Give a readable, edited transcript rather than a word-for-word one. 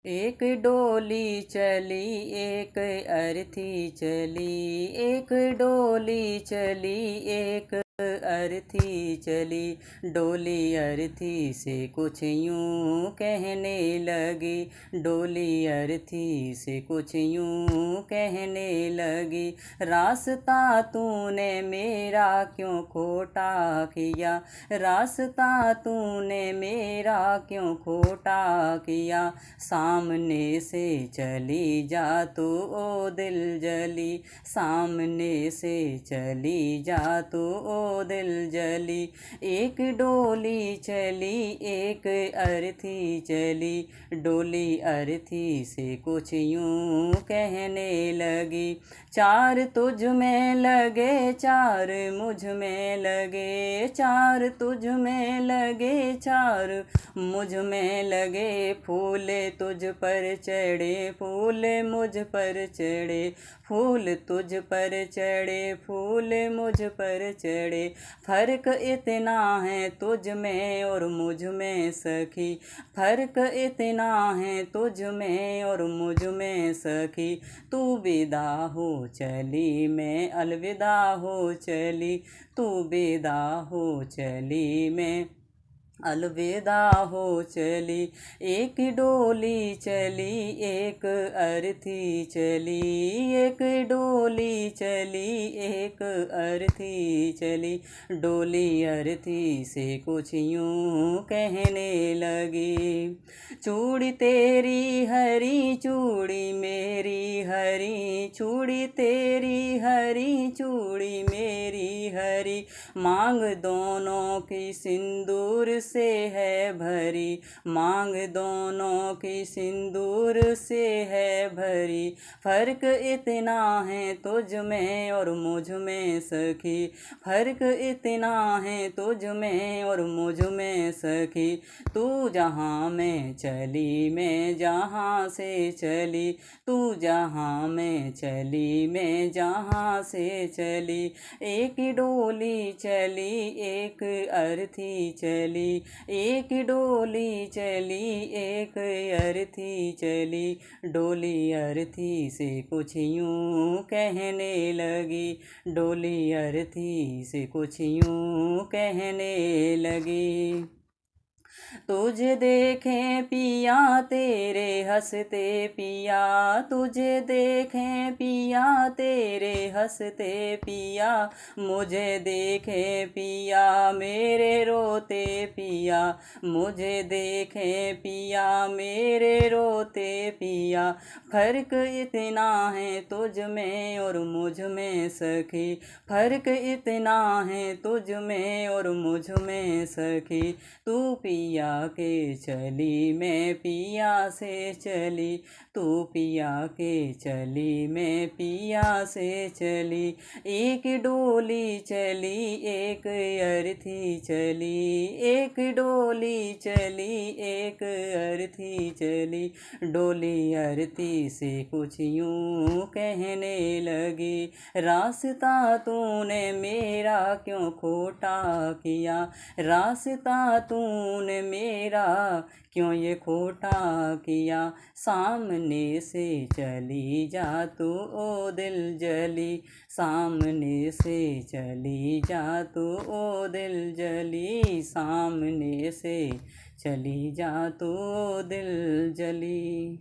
एक डोली चली एक अर्थी चली, एक डोली चली एक अर्थी चली। डोली अर्थी से कुछ यूं कहने लगी, डोली अर्थी से कुछ यूं कहने लगी। रास्ता तूने मेरा क्यों खोटा किया, रास्ता तूने मेरा क्यों खोटा किया। सामने से चली जा तू ओ दिल जली, सामने से चली जा तू ओ दिल जली। एक डोली चली एक अर्थी चली, डोली अर्थी से कुछ यूं कहने लगी। चार तुझ में लगे चार मुझ में लगे, चार तुझ में लगे चार मुझ में लगे। फूल तुझ पर चढ़े फूल मुझ पर चढ़े, फूल तुझ पर चढ़े फूल मुझ पर चढ़े। फर्क इतना है तुझ में और मुझ में सखी, फर्क इतना है तुझ में और मुझ में सखी। तू विदा हो चली मैं अलविदा हो चली, तू विदा हो चली मैं अलविदा हो चली। एक डोली चली एक अर्थी चली, एक डोली चली एक अर्थी चली। डोली अर्थी से कुछ यूं कहने लगी। चूड़ी तेरी हरी चूड़ी मेरी हरी, चूड़ी तेरी हरी चूड़ी मेरी हरी। मांग दोनों की सिंदूर से है भरी, मांग दोनों की सिंदूर से है भरी। फर्क इतना है तुझ में और मुझ में सखी, फर्क इतना है तुझ में और मुझ में सखी। तू जहाँ में चली मैं जहाँ से चली, तू जहाँ में चली मैं जहाँ से चली। एक डोली चली एक अर्थी चली, एक डोली चली एक अर्थी चली। डोली अर्थी से कुछ यूं कहने लगी, डोली अर्थी से कुछ यूं कहने लगी। तुझे देखें पिया तेरे हंसते पिया, तुझे देखें पिया तेरे हंसते पिया। मुझे देखे पिया मेरे रोते पिया, मुझे देखे पिया मेरे रोते पिया। फर्क इतना है तुझ में और मुझ में सखी, फर्क इतना है तुझ में और मुझ में सखी। तू पिया के चली मैं पिया से चली, तू पिया के चली मैं पिया से चली। एक डोली चली एक अर्थी चली, एक डोली चली एक अर्थी चली। डोली अर्थी से कुछ यूं कहने लगी। रास्ता तूने मेरा क्यों खोटा किया, रास्ता तूने मेरा क्यों ये खोटा किया। सामने से चली जा तू ओ दिल जली, सामने से चली जा तू ओ दिल जली, सामने से चली जा तू ओ दिल जली।